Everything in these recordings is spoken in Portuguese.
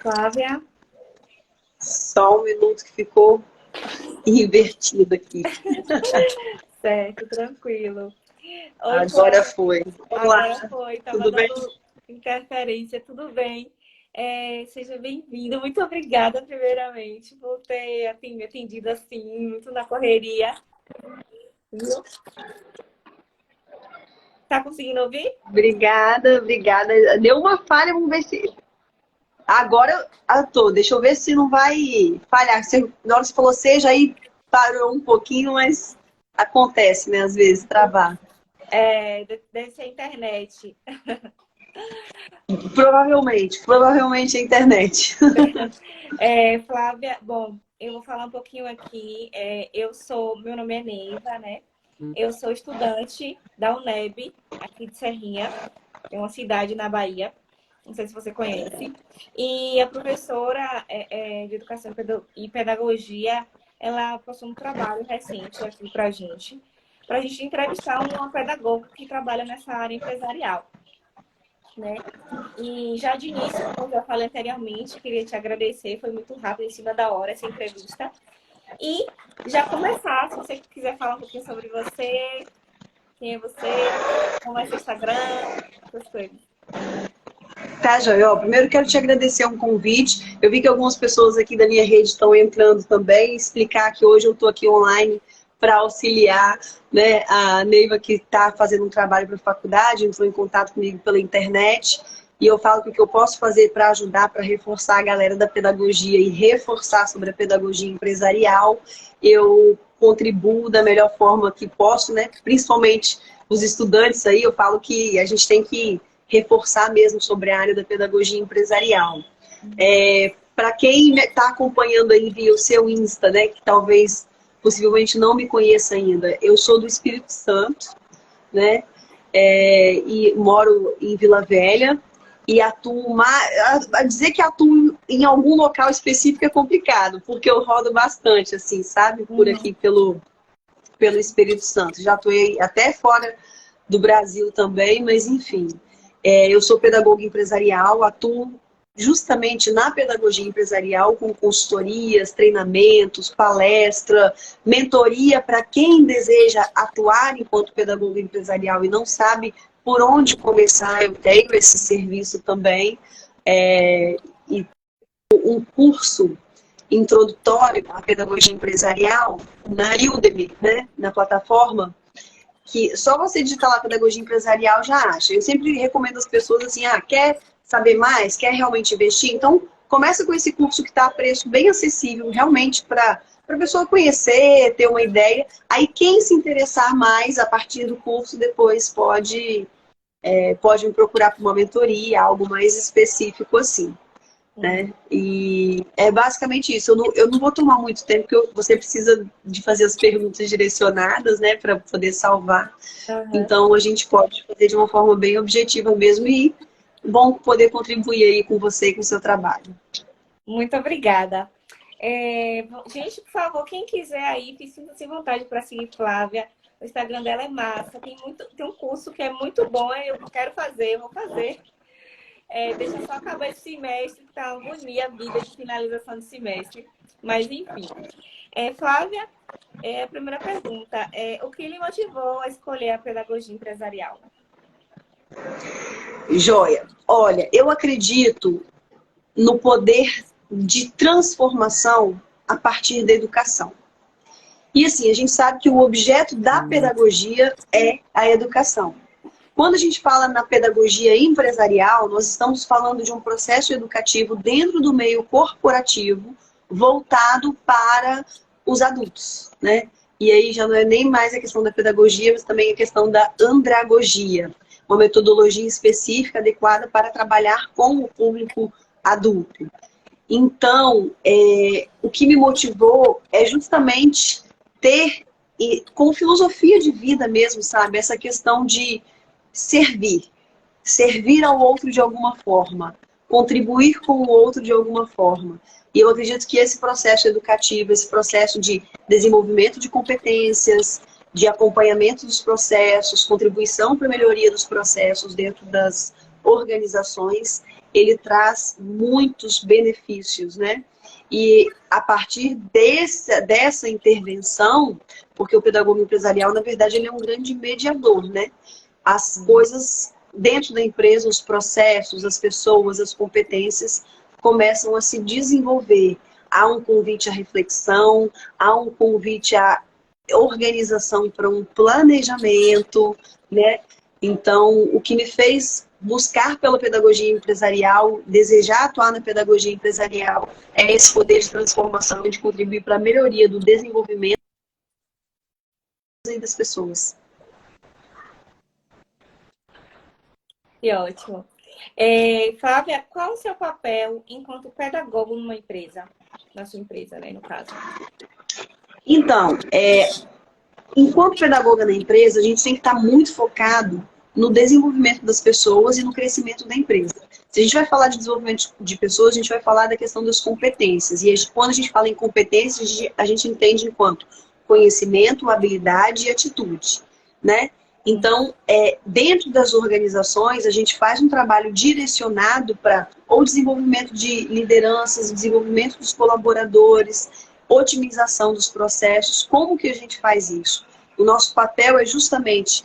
Flávia? Só um minuto que ficou invertido aqui. Certo, tranquilo. Oi, Agora Flávia. foi. Agora Olá, foi, estava tudo bem? dando interferência, tudo bem. Seja bem-vindo. Muito obrigada, primeiramente, por ter me atendido assim, muito na correria. Viu? Tá conseguindo ouvir? Obrigada, obrigada. Deu uma falha, vamos ver se. Agora eu tô. Deixa eu ver se não vai falhar. Na hora que você falou seja, aí parou um pouquinho, mas acontece, né? Às vezes, travar. Deve ser a internet. Provavelmente a internet. Flávia, bom, eu vou falar um pouquinho aqui. Meu nome é Neiva, né? Eu sou estudante da UNEB, aqui de Serrinha, é uma cidade na Bahia, não sei se você conhece. E a professora de Educação e Pedagogia, ela passou um trabalho recente aqui para a gente entrevistar uma pedagoga que trabalha nessa área empresarial, né? E já de início, como eu já falei anteriormente, queria te agradecer, foi muito rápido, em cima da hora, essa entrevista. E já começar, se você quiser falar um pouquinho sobre você, quem é você, como é seu Instagram, essas coisas. Tá, Joel. Primeiro quero te agradecer um convite. Eu vi que algumas pessoas aqui da minha rede estão entrando também. Explicar que hoje eu estou aqui online para auxiliar, né, a Neiva, que está fazendo um trabalho para a faculdade, entrou em contato comigo pela internet. E eu falo que o que eu posso fazer para ajudar, para reforçar a galera da pedagogia e reforçar sobre a pedagogia empresarial, eu contribuo da melhor forma que posso, né? Principalmente os estudantes aí, eu falo que a gente tem que reforçar mesmo sobre a área da pedagogia empresarial. Para quem está acompanhando aí via o seu Insta, né, que talvez, possivelmente não me conheça ainda, eu sou do Espírito Santo, né, e moro em Vila Velha, e atuo, a dizer que atuo em algum local específico é complicado, porque eu rodo bastante, assim, sabe, por aqui pelo Espírito Santo. Já atuei até fora do Brasil também, mas enfim. Eu sou pedagoga empresarial, atuo justamente na pedagogia empresarial com consultorias, treinamentos, palestra, mentoria para quem deseja atuar enquanto pedagoga empresarial e não sabe por onde começar. Eu tenho esse serviço também. E um curso introdutório à pedagogia empresarial na Udemy, né, na plataforma, que só você digitar lá pedagogia empresarial já acha. Eu sempre recomendo às pessoas assim, quer saber mais, quer realmente investir? Então, começa com esse curso que está a preço bem acessível, realmente para a pessoa conhecer, ter uma ideia. Aí, quem se interessar mais a partir do curso, depois pode me procurar por uma mentoria, algo mais específico assim. Né? E é basicamente isso. Eu não vou tomar muito tempo, porque você precisa de fazer as perguntas direcionadas, né, para poder salvar. Uhum. Então a gente pode fazer de uma forma bem objetiva mesmo e bom poder contribuir aí com você e com o seu trabalho. Muito obrigada. Gente, por favor, quem quiser aí, sinta-se à vontade para seguir Flávia. O Instagram dela é massa, tem um curso que é muito bom, eu quero fazer, eu vou fazer. Deixa só acabar esse semestre, que tá uma agonia a vida de finalização de semestre. Mas, enfim. Flávia, a primeira pergunta. O que lhe motivou a escolher a pedagogia empresarial? Joia. Olha, eu acredito no poder de transformação a partir da educação. E assim, a gente sabe que o objeto da pedagogia é a educação. Quando a gente fala na pedagogia empresarial, nós estamos falando de um processo educativo dentro do meio corporativo, voltado para os adultos, né? E aí já não é nem mais a questão da pedagogia, mas também a questão da andragogia, uma metodologia específica adequada para trabalhar com o público adulto. Então, o que me motivou é justamente ter, com filosofia de vida mesmo, sabe? Essa questão de servir ao outro de alguma forma, contribuir com o outro de alguma forma. E eu acredito que esse processo educativo, esse processo de desenvolvimento de competências, de acompanhamento dos processos, contribuição para a melhoria dos processos dentro das organizações, ele traz muitos benefícios, né? E a partir dessa intervenção, porque o pedagogo empresarial, na verdade, ele é um grande mediador, né? As coisas dentro da empresa, os processos, as pessoas, as competências começam a se desenvolver. Há um convite à reflexão, há um convite à organização para um planejamento, né? Então, o que me fez buscar pela pedagogia empresarial, desejar atuar na pedagogia empresarial, é esse poder de transformação e de contribuir para a melhoria do desenvolvimento das pessoas. Que ótimo. Flávia, qual o seu papel enquanto pedagogo numa empresa? Na sua empresa, né, no caso. Então, enquanto pedagoga na empresa, a gente tem que estar muito focado no desenvolvimento das pessoas e no crescimento da empresa. Se a gente vai falar de desenvolvimento de pessoas, a gente vai falar da questão das competências. E quando a gente fala em competências, a gente entende enquanto conhecimento, habilidade e atitude, né? Então, dentro das organizações, a gente faz um trabalho direcionado para o desenvolvimento de lideranças, desenvolvimento dos colaboradores, otimização dos processos. Como que a gente faz isso? O nosso papel é justamente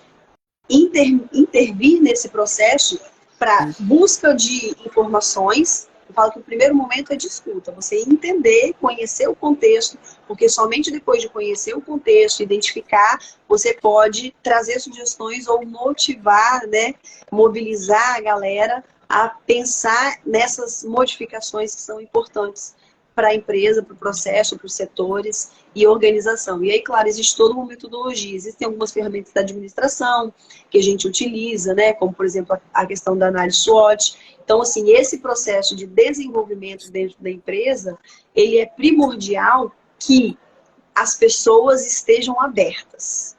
intervir nesse processo para busca de informações. Eu falo que o primeiro momento é de escuta, você entender, conhecer o contexto, porque somente depois de conhecer o contexto, identificar, você pode trazer sugestões ou motivar, né, mobilizar a galera a pensar nessas modificações que são importantes para a empresa, para o processo, para os setores e organização. E aí, claro, existe toda uma metodologia. Existem algumas ferramentas da administração que a gente utiliza, né? Como, por exemplo, a questão da análise SWOT. Então, assim, esse processo de desenvolvimento dentro da empresa, ele é primordial que as pessoas estejam abertas.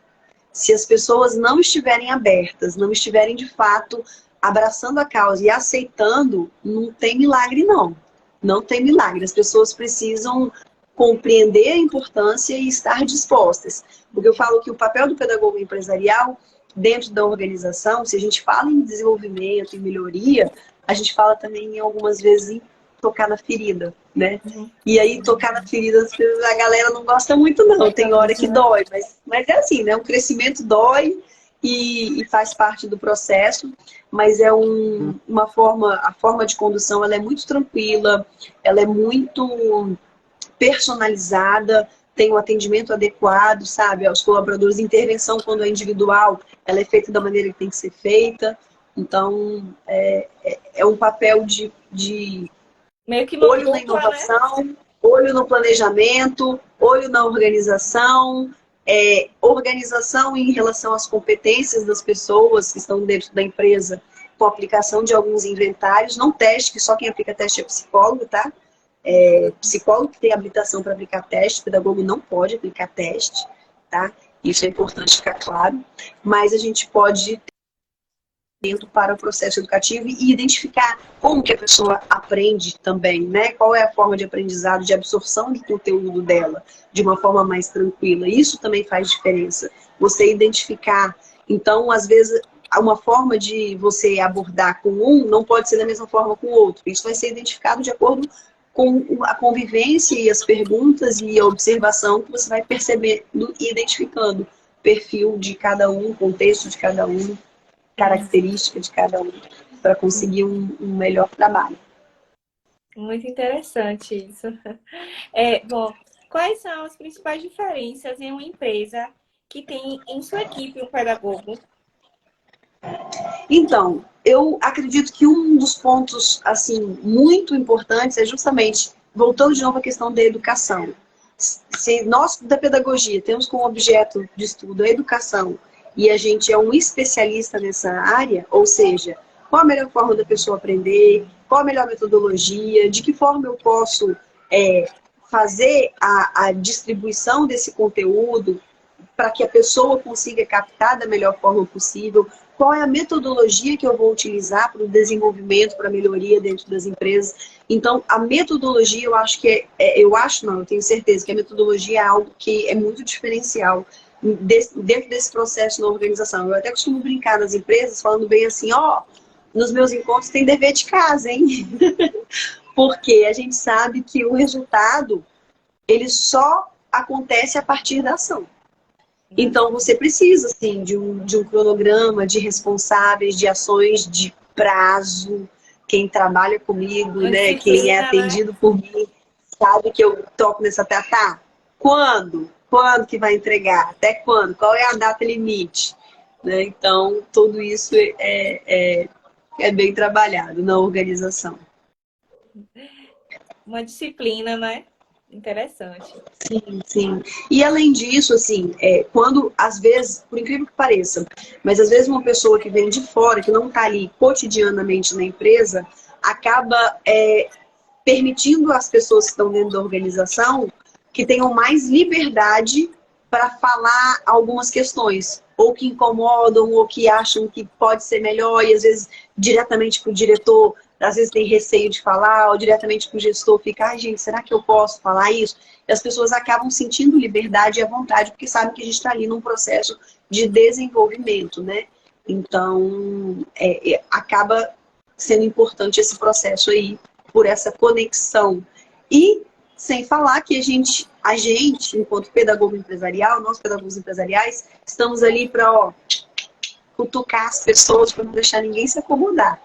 Se as pessoas não estiverem abertas, não estiverem, de fato, abraçando a causa e aceitando, não tem milagre, não. Não tem milagre. As pessoas precisam compreender a importância e estar dispostas. Porque eu falo que o papel do pedagogo empresarial dentro da organização, se a gente fala em desenvolvimento, em melhoria, a gente fala também algumas vezes em tocar na ferida, né? Uhum. E aí tocar na ferida, a galera não gosta muito não, tem hora que dói, mas é assim, né? O crescimento dói e faz parte do processo, mas é uma forma, a forma de condução ela é muito tranquila, ela é muito personalizada, tem um atendimento adequado, sabe, aos colaboradores, intervenção quando é individual, ela é feita da maneira que tem que ser feita, então é um papel de meio que olho na dupla, inovação, né? olho no planejamento, olho na organização, organização em relação às competências das pessoas que estão dentro da empresa, com a aplicação de alguns inventários, não teste, que só quem aplica teste é psicólogo, tá? Psicólogo que tem habilitação para aplicar teste, pedagogo não pode aplicar teste, tá? Isso é importante ficar claro, mas a gente pode para o processo educativo e identificar como que a pessoa aprende também, né? Qual é a forma de aprendizado, de absorção do conteúdo dela, de uma forma mais tranquila. Isso também faz diferença. Você identificar. Então, às vezes, uma forma de você abordar com um não pode ser da mesma forma com o outro. Isso vai ser identificado de acordo com a convivência e as perguntas e a observação que você vai percebendo e identificando o perfil de cada um, o contexto de cada um, característica de cada um, para conseguir um melhor trabalho. Muito interessante isso. Bom, quais são as principais diferenças em uma empresa que tem em sua equipe um pedagogo? Então, eu acredito que um dos pontos, assim, muito importantes é justamente, voltando de novo à questão da educação. Se nós, da pedagogia, temos como objeto de estudo a educação e a gente é um especialista nessa área, ou seja, qual a melhor forma da pessoa aprender, qual a melhor metodologia, de que forma eu posso fazer a distribuição desse conteúdo para que a pessoa consiga captar da melhor forma possível, qual é a metodologia que eu vou utilizar para o desenvolvimento, para a melhoria dentro das empresas. Então, a metodologia, eu acho que eu tenho certeza que a metodologia é algo que é muito diferencial dentro desse processo na organização. Eu até costumo brincar nas empresas, falando bem assim, nos meus encontros tem dever de casa, hein? Porque a gente sabe que o resultado, ele só acontece a partir da ação. Então, você precisa, sim, de um cronograma, de responsáveis, de ações, de prazo. Quem trabalha comigo, né, quem é atendido por mim, sabe que eu toco nessa teta. Quando? Quando que vai entregar? Até quando? Qual é a data limite? Né? Então, tudo isso é bem trabalhado na organização. Uma disciplina, né? Interessante. Sim, sim. E além disso, assim, quando, às vezes, por incrível que pareça, mas às vezes uma pessoa que vem de fora, que não está ali cotidianamente na empresa, acaba permitindo às pessoas que estão dentro da organização que tenham mais liberdade para falar algumas questões, ou que incomodam, ou que acham que pode ser melhor, e às vezes diretamente para o diretor, às vezes tem receio de falar, ou diretamente para o gestor fica, ai gente, será que eu posso falar isso? E as pessoas acabam sentindo liberdade e à vontade, porque sabem que a gente está ali num processo de desenvolvimento, né? Então, acaba sendo importante esse processo aí, por essa conexão. E sem falar que a gente, enquanto pedagogo empresarial, nós pedagogos empresariais, estamos ali para cutucar as pessoas para não deixar ninguém se acomodar.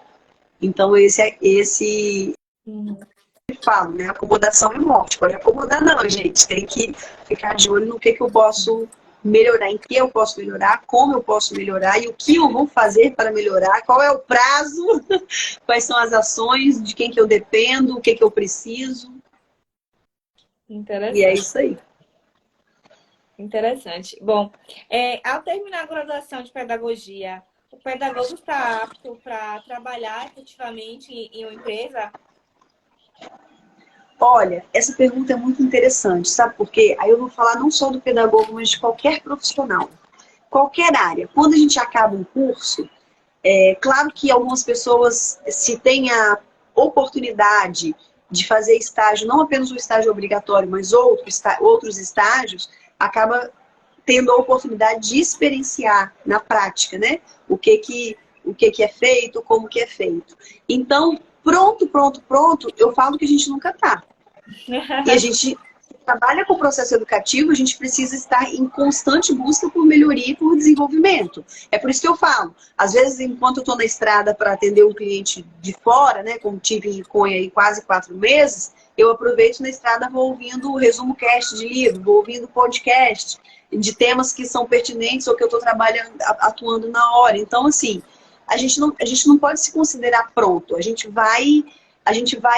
Então, esse eu falo, né? Acomodação é morte. Pode acomodar não, gente. Tem que ficar de olho no que eu posso melhorar, em que eu posso melhorar, como eu posso melhorar e o que eu vou fazer para melhorar, qual é o prazo, quais são as ações, de quem que eu dependo, o que eu preciso. Interessante. E é isso aí. Interessante. Bom, ao terminar a graduação de pedagogia, o pedagogo está apto para trabalhar efetivamente em uma empresa? Olha, essa pergunta é muito interessante, sabe por quê? Aí eu vou falar não só do pedagogo, mas de qualquer profissional. Qualquer área. Quando a gente acaba um curso, claro que algumas pessoas, se têm a oportunidade de fazer estágio, não apenas o estágio obrigatório, mas outros estágios, acaba tendo a oportunidade de experienciar na prática, né? O que é feito, como que é feito. Então, pronto, eu falo que a gente nunca tá. E a gente trabalha com o processo educativo, a gente precisa estar em constante busca por melhoria e por desenvolvimento. É por isso que eu falo, às vezes, enquanto eu estou na estrada para atender um cliente de fora, né, como tive em Conha aí quase 4 meses, eu aproveito na estrada, vou ouvindo o resumo cast de livro, vou ouvindo podcast de temas que são pertinentes ou que eu estou trabalhando, atuando na hora. Então, assim, a gente não pode se considerar pronto, a gente vai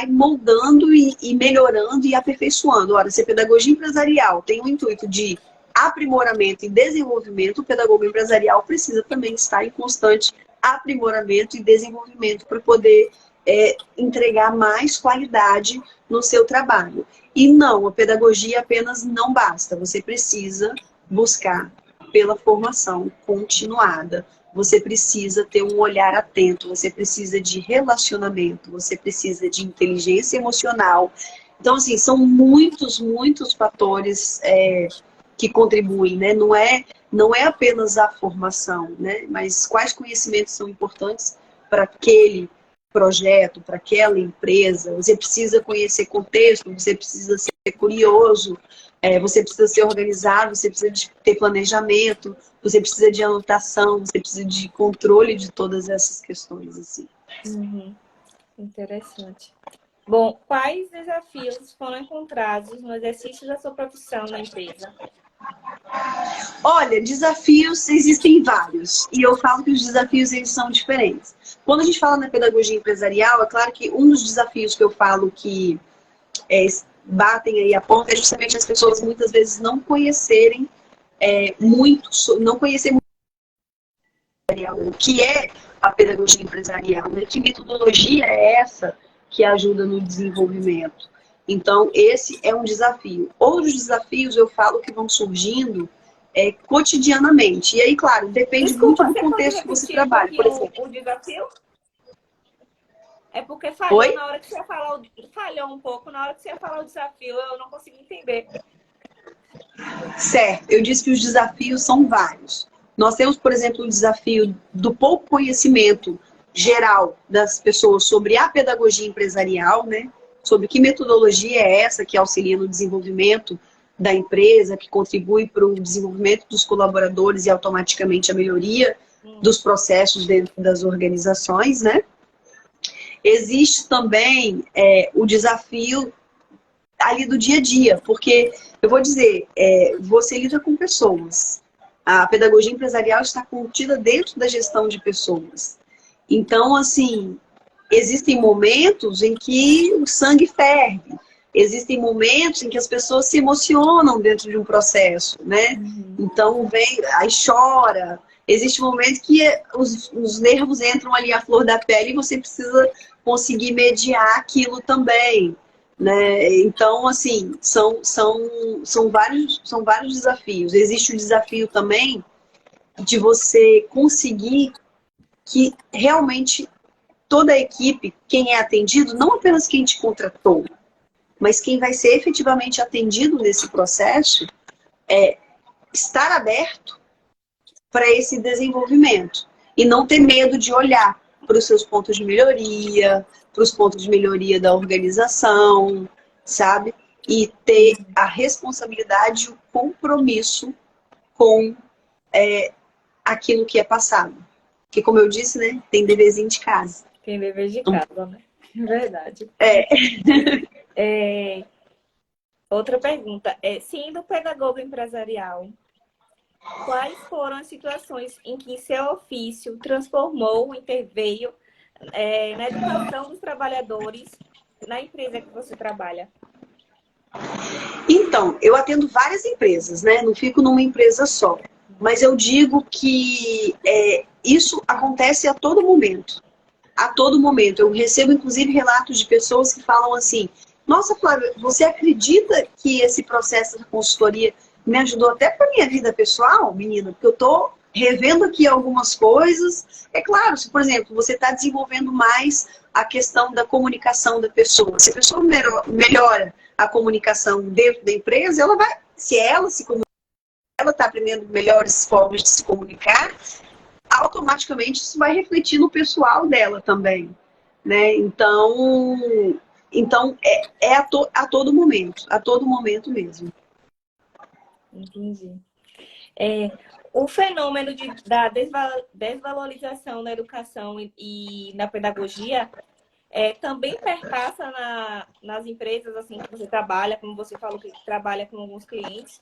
moldando e melhorando e aperfeiçoando. Ora, se a pedagogia empresarial tem o intuito de aprimoramento e desenvolvimento, o pedagogo empresarial precisa também estar em constante aprimoramento e desenvolvimento para poder entregar mais qualidade no seu trabalho. E não, a pedagogia apenas não basta, você precisa buscar pela formação continuada. Você precisa ter um olhar atento, você precisa de relacionamento, você precisa de inteligência emocional. Então, assim, são muitos fatores que contribuem, né? Não é apenas a formação, né? Mas quais conhecimentos são importantes para aquele projeto, para aquela empresa. Você precisa conhecer contexto, você precisa ser curioso, você precisa ser organizado, você precisa de ter planejamento, você precisa de anotação, você precisa de controle de todas essas questões, assim. Uhum. Interessante. Bom, quais desafios foram encontrados no exercício da sua profissão na empresa? Olha, desafios existem vários. E eu falo que os desafios eles são diferentes. Quando a gente fala na pedagogia empresarial, é claro que um dos desafios que eu falo que é, batem aí a porta é justamente as pessoas muitas vezes não conhecerem muito, não conhecer muito o que é a pedagogia empresarial, né? Que metodologia é essa que ajuda no desenvolvimento. Então, esse é um desafio. Outros desafios eu falo que vão surgindo cotidianamente. E aí, claro, depende muito Desculpa, do você pode contexto que você repetir um trabalha. Por pouquinho exemplo, o desafio? É porque falhou oi? na hora que você ia falar, falhou um pouco na hora que você ia falar o desafio, eu não consegui entender. Certo, eu disse que os desafios são vários. Nós temos, por exemplo, o desafio do pouco conhecimento geral das pessoas sobre a pedagogia empresarial, né? Sobre que metodologia é essa que auxilia no desenvolvimento da empresa, que contribui para o desenvolvimento dos colaboradores e automaticamente a melhoria dos processos dentro das organizações, né? Existe também o desafio ali do dia a dia, porque eu vou dizer, você lida com pessoas. A pedagogia empresarial está contida dentro da gestão de pessoas. Então, assim, existem momentos em que o sangue ferve, existem momentos em que as pessoas se emocionam dentro de um processo, né? Então, vem, aí chora. Existe um momento que os nervos entram ali à flor da pele e você precisa conseguir mediar aquilo também, né? Então, assim, são vários desafios. Existe o desafio também de você conseguir que realmente toda a equipe, quem é atendido, não apenas quem te contratou, mas quem vai ser efetivamente atendido nesse processo, estar aberto para esse desenvolvimento e não ter medo de olhar para os seus pontos de melhoria, para os pontos de melhoria da organização, sabe? E ter a responsabilidade e o compromisso com aquilo que é passado. Porque, como eu disse, né, tem deverzinho de casa. Tem dever de casa, né? Verdade. É, Outra pergunta. Sendo pedagogo empresarial, quais foram as situações em que seu ofício transformou, interveio na educação dos trabalhadores na empresa que você trabalha? então, eu atendo várias empresas, né? Não fico numa empresa só. Mas eu digo que isso acontece a todo momento. A todo momento. Eu recebo, inclusive, relatos de pessoas que falam assim: nossa, Flávia, você acredita que esse processo da consultoria me ajudou até para minha vida pessoal, menina? Porque eu estou revendo aqui algumas coisas. É claro, se, por exemplo, você está desenvolvendo mais a questão da comunicação da pessoa. Se a pessoa melhora a comunicação dentro da empresa, ela vai, se ela se comunica, ela está aprendendo melhores formas de se comunicar, automaticamente isso vai refletir no pessoal dela também, né? Então a todo momento mesmo. Entendi. O fenômeno da desvalorização na educação e na pedagogia também perpassa nas empresas assim que você trabalha, como você falou que trabalha com alguns clientes.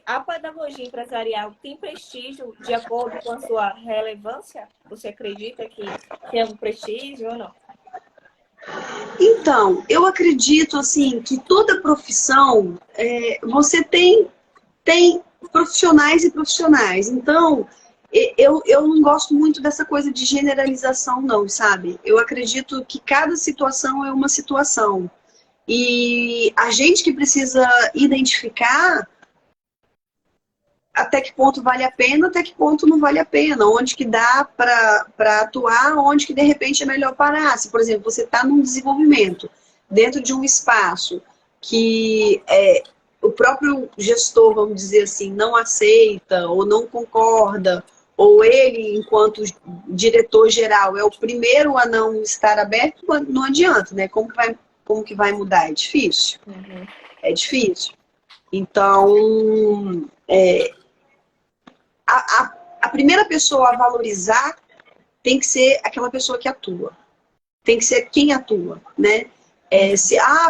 A pedagogia empresarial tem prestígio de acordo com a sua relevância? Você acredita que tem algum prestígio ou não? Então, eu acredito assim que toda profissão você tem profissionais e profissionais. Então, eu não gosto muito dessa coisa de generalização, não, sabe? Eu acredito que cada situação é uma situação. E a gente que precisa identificar até que ponto vale a pena, até que ponto não vale a pena, onde que dá para atuar, onde que de repente é melhor parar. Se, por exemplo, você está num desenvolvimento dentro de um espaço que o próprio gestor, vamos dizer assim, não aceita ou não concorda, ou ele, enquanto diretor geral, é o primeiro a não estar aberto, não adianta, né? Como que vai mudar? É difícil. Uhum. É difícil. Então, a primeira pessoa a valorizar tem que ser aquela pessoa que atua. tem que ser quem atua, né?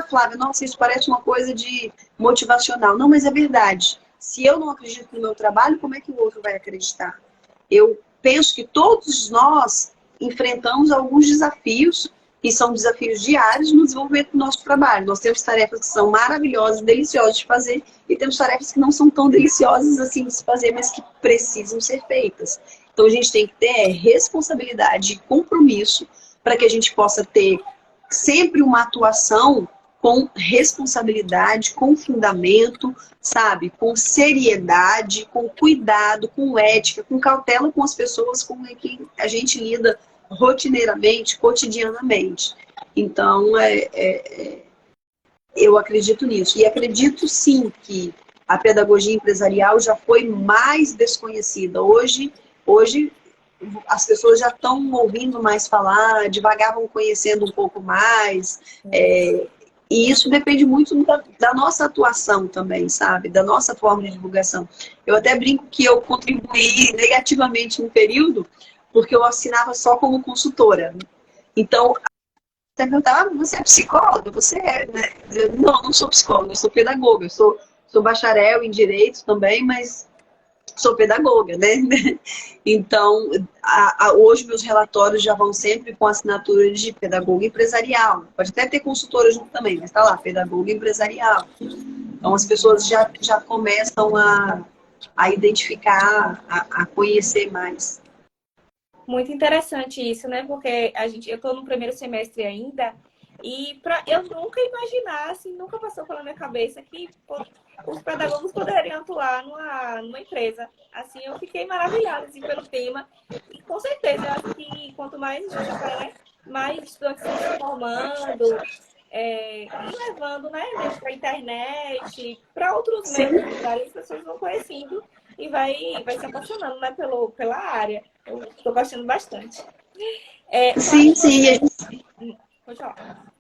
Flávia, nossa, isso parece uma coisa de motivacional. Não, mas é verdade. Se eu não acredito no meu trabalho, como é que o outro vai acreditar? Eu penso que todos nós enfrentamos alguns desafios, e são desafios diários no desenvolvimento do nosso trabalho. Nós temos tarefas que são maravilhosas, deliciosas de fazer, e temos tarefas que não são tão deliciosas assim de se fazer, mas que precisam ser feitas. Então a gente tem que ter responsabilidade e compromisso para que a gente possa ter sempre uma atuação com responsabilidade, com fundamento, sabe? Com seriedade, com cuidado, com ética, com cautela com as pessoas com quem a gente lida rotineiramente, cotidianamente. Então, eu acredito nisso. E acredito, sim, que a pedagogia empresarial já foi mais desconhecida. Hoje as pessoas já estão ouvindo mais falar, devagar vão conhecendo um pouco mais. E isso depende muito da nossa atuação também, sabe? Da nossa forma de divulgação. Eu até brinco que eu contribuí negativamente um período, porque eu assinava só como consultora. Então, até perguntava, você é psicóloga? Você é, né? Não sou psicóloga, eu sou pedagoga. Eu sou bacharel em Direito também, mas sou pedagoga, né? Então, hoje meus relatórios já vão sempre com assinatura de pedagoga empresarial. Pode até ter consultora junto também, mas tá lá, pedagoga empresarial. Então, as pessoas já começam a identificar, a conhecer mais. Muito interessante isso, né? Porque eu estou no primeiro semestre ainda e eu nunca imaginasse, nunca passou pela minha cabeça que os pedagogos poderiam atuar numa empresa. Assim, eu fiquei maravilhada assim, pelo tema. E com certeza, eu acho que quanto mais a gente aprende, mais estudantes estão se formando, e levando, né, para a internet, para outros meios, várias pessoas vão conhecendo e vai se apaixonando, né, pela área. Eu estou gostando bastante. Sim. Pode falar.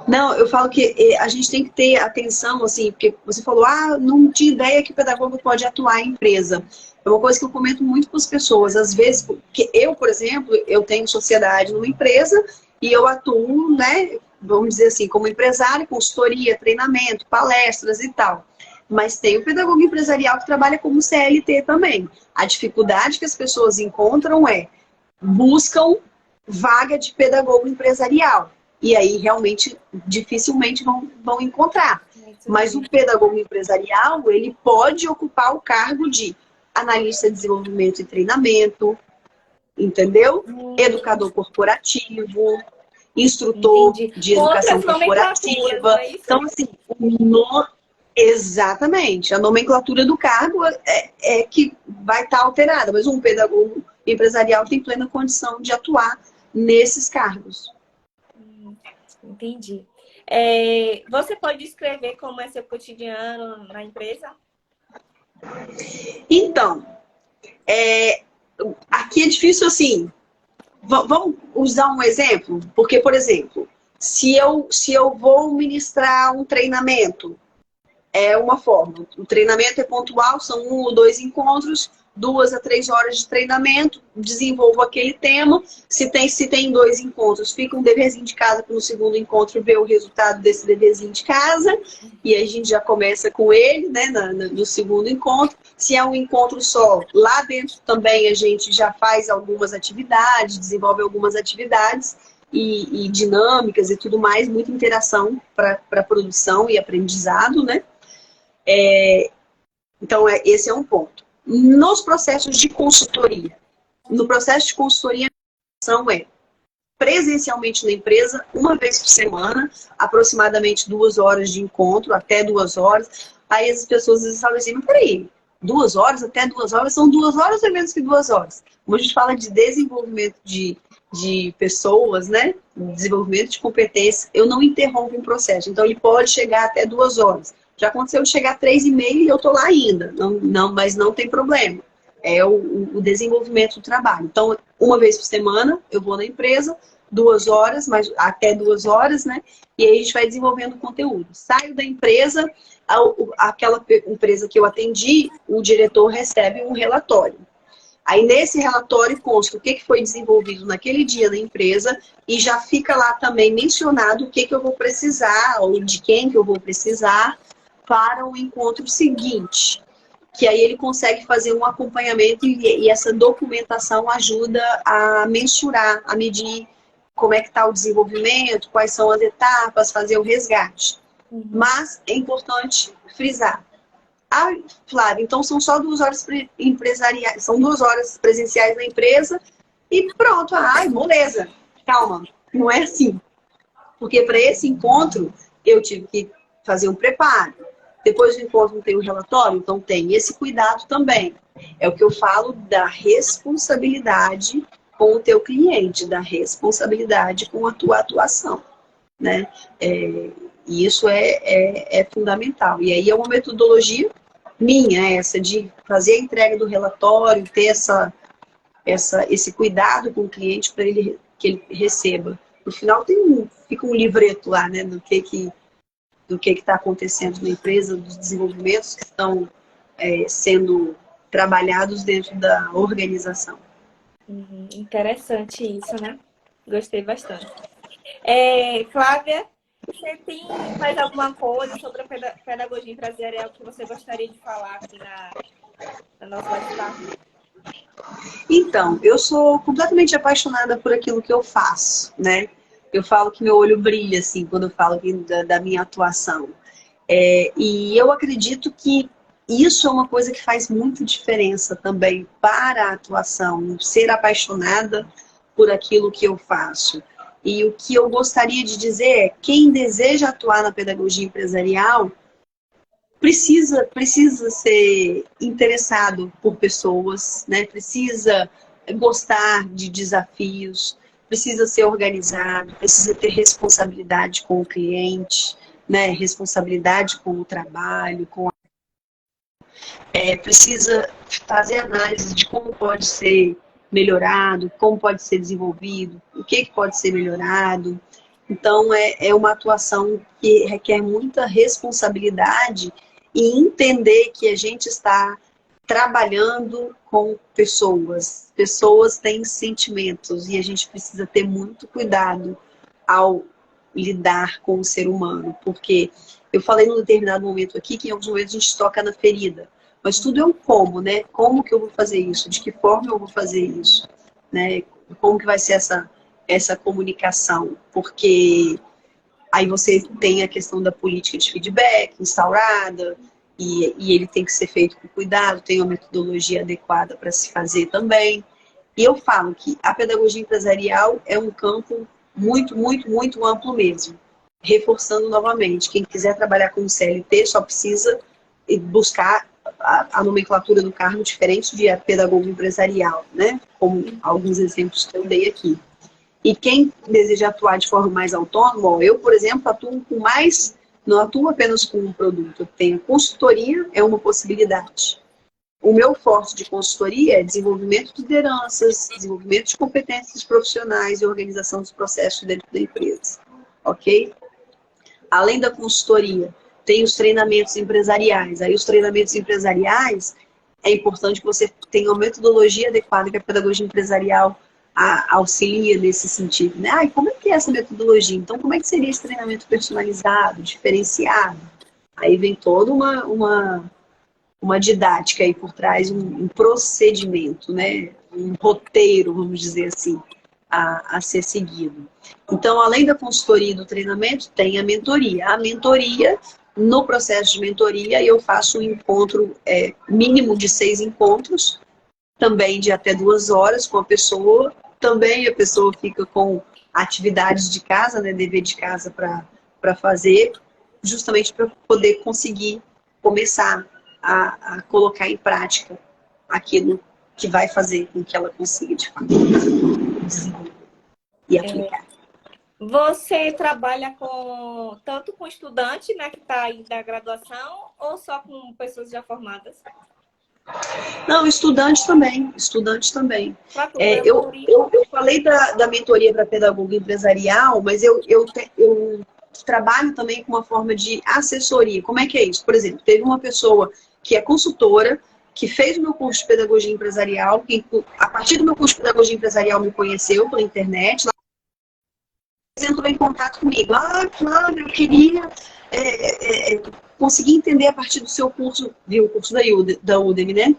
Não, eu falo que a gente tem que ter atenção, assim, porque você falou, não tinha ideia que o pedagogo pode atuar em empresa. É uma coisa que eu comento muito com as pessoas. Às vezes, porque eu, por exemplo, eu tenho sociedade numa empresa e eu atuo, né, vamos dizer assim, como empresário, consultoria, treinamento, palestras e tal. Mas tem o pedagogo empresarial que trabalha como CLT também. A dificuldade que as pessoas encontram buscam vaga de pedagogo empresarial. E aí, realmente, dificilmente vão encontrar. Mas o pedagogo empresarial, ele pode ocupar o cargo de analista de desenvolvimento e treinamento, entendeu? Educador corporativo, instrutor de educação corporativa. Então, assim, exatamente. A nomenclatura do cargo é que vai estar alterada, mas um pedagogo empresarial tem plena condição de atuar nesses cargos. Entendi. Você pode descrever como é seu cotidiano na empresa? Então, aqui é difícil assim. Vamos usar um exemplo? Porque, por exemplo, se eu vou ministrar um treinamento, é uma forma. O treinamento é pontual, são 1 ou 2 encontros, 2 a 3 horas de treinamento, desenvolvo aquele tema. Se tem 2 encontros, fica um deverzinho de casa para no segundo encontro ver o resultado desse deverzinho de casa. E aí a gente já começa com ele, né, no segundo encontro. Se é um encontro só, lá dentro também a gente já faz algumas atividades, desenvolve algumas atividades e dinâmicas e tudo mais, muita interação para produção e aprendizado, né? Então, esse é um ponto. Nos processos de consultoria, no processo de consultoria, a ação é presencialmente na empresa, uma vez por semana, aproximadamente 2 horas de encontro, até 2 horas. Aí as pessoas às vezes falam assim, mas peraí, 2 horas, até 2 horas, são 2 horas ou menos que 2 horas? Como a gente fala de desenvolvimento de pessoas, né? Desenvolvimento de competências, eu não interrompo um processo. Então, ele pode chegar até 2 horas. Já aconteceu de chegar a 3h30 e eu tô lá ainda. Mas não tem problema. É o desenvolvimento do trabalho. Então, uma vez por semana, eu vou na empresa, 2 horas, mas até 2 horas, né? E aí a gente vai desenvolvendo conteúdo. Saio da empresa, aquela empresa que eu atendi, o diretor recebe um relatório. Aí nesse relatório consta o que foi desenvolvido naquele dia na empresa e já fica lá também mencionado o que eu vou precisar ou de quem que eu vou precisar para o encontro seguinte. Que aí ele consegue fazer um acompanhamento e essa documentação ajuda a mensurar, a medir como é que está o desenvolvimento, quais são as etapas, fazer o resgate. Mas é importante frisar. Ah, Flávia, então são só 2 horas empresariais, são 2 horas presenciais na empresa e pronto, ai, moleza. Calma, não é assim. Porque para esse encontro eu tive que fazer um preparo. Depois do encontro tem um relatório, então tem esse cuidado também. É o que eu falo da responsabilidade com o teu cliente, da responsabilidade com a tua atuação, né? E isso é fundamental. E aí é uma metodologia minha, essa de fazer a entrega do relatório, ter esse cuidado com o cliente para que ele receba. No final fica um livreto lá, né, do que está acontecendo na empresa, dos desenvolvimentos que estão sendo trabalhados dentro da organização. Interessante isso, né? Gostei bastante. Flávia, você tem mais alguma coisa sobre a pedagogia empresarial que você gostaria de falar aqui na nossa bate-papo? Então, eu sou completamente apaixonada por aquilo que eu faço, né? Eu falo que meu olho brilha, assim, quando eu falo da minha atuação. E eu acredito que isso é uma coisa que faz muita diferença também para a atuação, ser apaixonada por aquilo que eu faço. E o que eu gostaria de dizer é, quem deseja atuar na pedagogia empresarial precisa ser interessado por pessoas, né? Precisa gostar de desafios, precisa ser organizado, precisa ter responsabilidade com o cliente, né? Responsabilidade com o trabalho, precisa fazer análise de como pode ser melhorado, como pode ser desenvolvido, o que pode ser melhorado. Então, é uma atuação que requer muita responsabilidade e entender que a gente está trabalhando com pessoas. Pessoas têm sentimentos e a gente precisa ter muito cuidado ao lidar com o ser humano, porque eu falei num determinado momento aqui que em alguns momentos a gente toca na ferida, mas tudo é um como, né? Como que eu vou fazer isso? De que forma eu vou fazer isso? Né? Como que vai ser essa comunicação? Porque aí você tem a questão da política de feedback instaurada, e ele tem que ser feito com cuidado, tem uma metodologia adequada para se fazer também. E eu falo que a pedagogia empresarial é um campo muito, muito, muito amplo mesmo. Reforçando novamente, quem quiser trabalhar com CLT só precisa buscar a nomenclatura do cargo diferente de pedagogo empresarial, né? Como alguns exemplos que eu dei aqui. E quem deseja atuar de forma mais autônoma, eu, por exemplo, atuo com não atuo apenas com um produto, eu tenho consultoria, é uma possibilidade. O meu forte de consultoria é desenvolvimento de lideranças, desenvolvimento de competências profissionais e organização dos processos dentro da empresa, ok? Além da consultoria, tem os treinamentos empresariais. Aí os treinamentos empresariais, é importante que você tenha uma metodologia adequada, que a pedagogia empresarial auxilia nesse sentido, né? E como é que é essa metodologia? Então, como é que seria esse treinamento personalizado, diferenciado? Aí vem toda uma didática aí por trás, um procedimento, né? Um roteiro, vamos dizer assim, a ser seguido. Então, além da consultoria e do treinamento, tem a mentoria. A mentoria, no processo de mentoria, eu faço um encontro mínimo de 6 encontros, também de até 2 horas com a pessoa. Também a pessoa fica com atividades de casa, né, dever de casa para fazer, justamente para poder conseguir começar a colocar em prática aquilo que vai fazer com que ela consiga, de fato, desenvolver e aplicar. Você trabalha tanto com estudante, né, que está aí da graduação, ou só com pessoas já formadas? Não, estudante também. Eu falei da mentoria para pedagogo empresarial, mas eu trabalho também com uma forma de assessoria. Como é que é isso? Por exemplo, teve uma pessoa que é consultora, que fez o meu curso de pedagogia empresarial, que a partir do meu curso de pedagogia empresarial me conheceu pela internet, lá entrou em contato comigo. Ah, Flávia, eu queria conseguir entender a partir do seu curso, viu o curso da Udemy, né?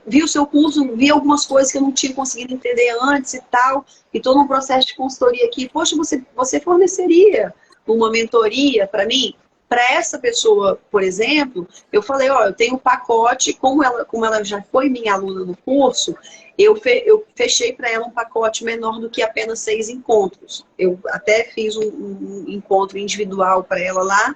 Vi o seu curso, vi algumas coisas que eu não tinha conseguido entender antes e tal, e estou num processo de consultoria aqui. Poxa, você forneceria uma mentoria para mim? Para essa pessoa, por exemplo, eu falei, ó, eu tenho um pacote, como ela já foi minha aluna no curso, eu fechei para ela um pacote menor do que apenas 6 encontros. Eu até fiz um encontro individual para ela lá,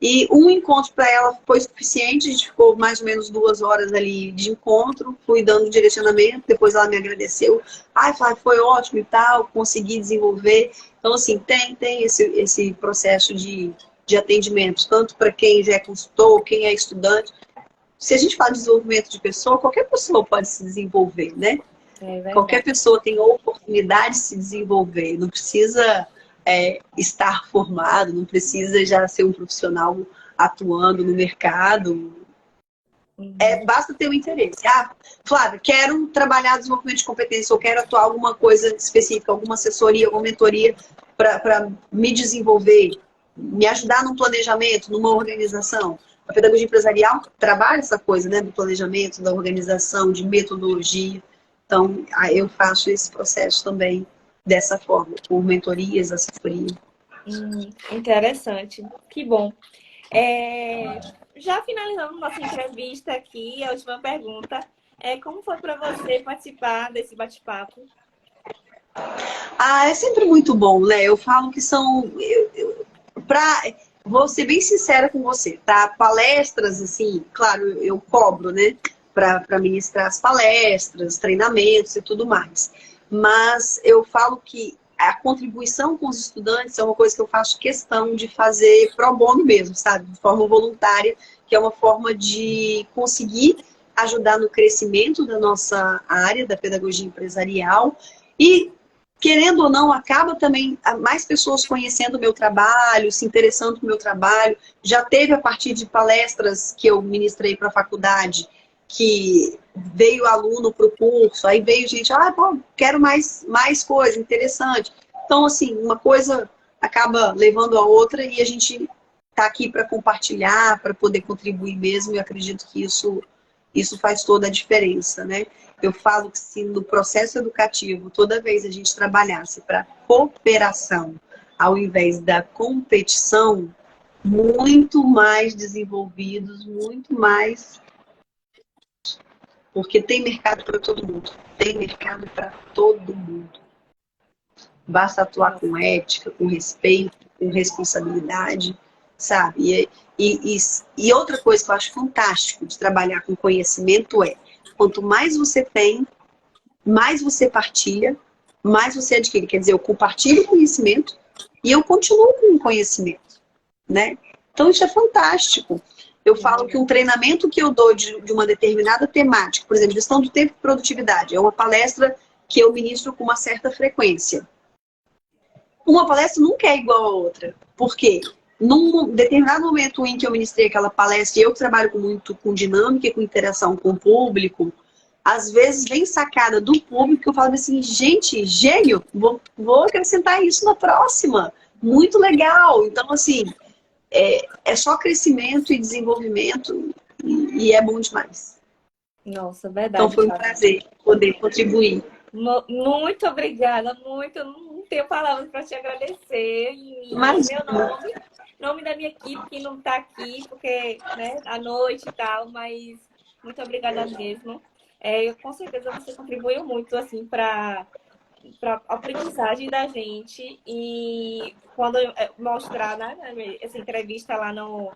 e um encontro para ela foi suficiente, a gente ficou mais ou menos 2 horas ali de encontro, fui dando direcionamento, depois ela me agradeceu, ai, Flávia, foi ótimo e tal, consegui desenvolver. Então, assim, tem esse processo de atendimento, tanto para quem já é consultor, quem é estudante. Se a gente fala de desenvolvimento de pessoa, qualquer pessoa pode se desenvolver, né? Qualquer pessoa tem a oportunidade de se desenvolver, não precisa estar formado, não precisa já ser um profissional atuando no mercado. Basta ter o interesse. Ah, Flávia, quero trabalhar desenvolvimento de competência, ou quero atuar alguma coisa específica, alguma assessoria, alguma mentoria para me desenvolver, me ajudar num planejamento, numa organização. A pedagogia empresarial trabalha essa coisa, né, do planejamento, da organização, de metodologia. Então, eu faço esse processo também dessa forma, por mentorias, assessoria. Interessante. Que bom. Já finalizando nossa entrevista aqui, a última pergunta como foi para você participar desse bate-papo? É sempre muito bom, né? Eu falo que são... Vou ser bem sincera com você, tá? Palestras, assim, claro, eu cobro, né? Para ministrar as palestras, treinamentos e tudo mais. Mas eu falo que a contribuição com os estudantes é uma coisa que eu faço questão de fazer pro bono mesmo, sabe? De forma voluntária, que é uma forma de conseguir ajudar no crescimento da nossa área da pedagogia empresarial e, querendo ou não, acaba também mais pessoas conhecendo o meu trabalho, se interessando pelo meu trabalho. Já teve a partir de palestras que eu ministrei para a faculdade, que veio aluno para o curso, aí veio gente, pô, quero mais coisa, interessante. Então, assim, uma coisa acaba levando a outra e a gente está aqui para compartilhar, para poder contribuir mesmo, e eu acredito que isso faz toda a diferença, né? Eu falo que se no processo educativo, toda vez a gente trabalhasse para cooperação, ao invés da competição, muito mais desenvolvidos, muito mais... Porque tem mercado para todo mundo. Tem mercado para todo mundo. Basta atuar com ética, com respeito, com responsabilidade, sabe? E outra coisa que eu acho fantástico de trabalhar com conhecimento quanto mais você tem, mais você partilha, mais você adquire. Quer dizer, eu compartilho conhecimento e eu continuo com o conhecimento, né? Então isso é fantástico. Eu falo que um treinamento que eu dou de uma determinada temática, por exemplo, gestão do tempo e produtividade, é uma palestra que eu ministro com uma certa frequência. Uma palestra nunca é igual a outra. Por quê? Num determinado momento em que eu ministrei aquela palestra, eu trabalho muito com dinâmica e com interação com o público, às vezes vem sacada do público que eu falo assim, gente, gênio, vou acrescentar isso na próxima. Muito legal. Então, assim, é só crescimento e desenvolvimento e é bom demais. Nossa, verdade. Então foi um prazer poder contribuir. Muito obrigada, muito. Não tenho palavras para te agradecer. Em meu nome da minha equipe que não está aqui, porque à noite e tal, mas muito obrigada mesmo. Com certeza você contribuiu muito assim para a aprendizagem da gente, e quando eu mostrar essa entrevista lá no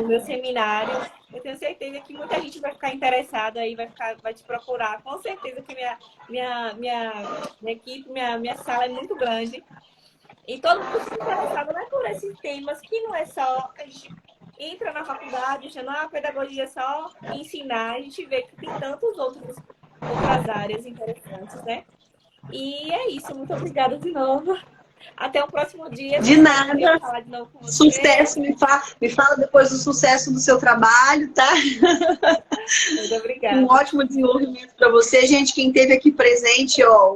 meu seminário, eu tenho certeza que muita gente vai ficar interessada e vai te procurar. Com certeza que minha equipe, minha sala é muito grande. E todo mundo se interessado por esses temas, que não é só a gente entra na faculdade, achando a pedagogia é só ensinar, a gente vê que tem tantas outras áreas interessantes, né? E é isso, muito obrigada de novo. Até o próximo dia. De nada. Falar de novo com você. Sucesso, me fala depois do sucesso do seu trabalho, tá? Muito obrigada. Um ótimo desenvolvimento para você. Gente, quem esteve aqui presente, ó,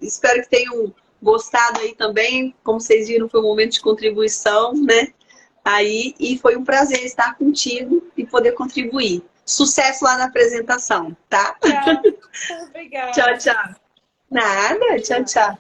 espero que tenham gostado aí também. Como vocês viram, foi um momento de contribuição, né? Aí, e foi um prazer estar contigo e poder contribuir. Sucesso lá na apresentação, tá? Tchau. Obrigada. Tchau, tchau. Nada, tchau, tchau.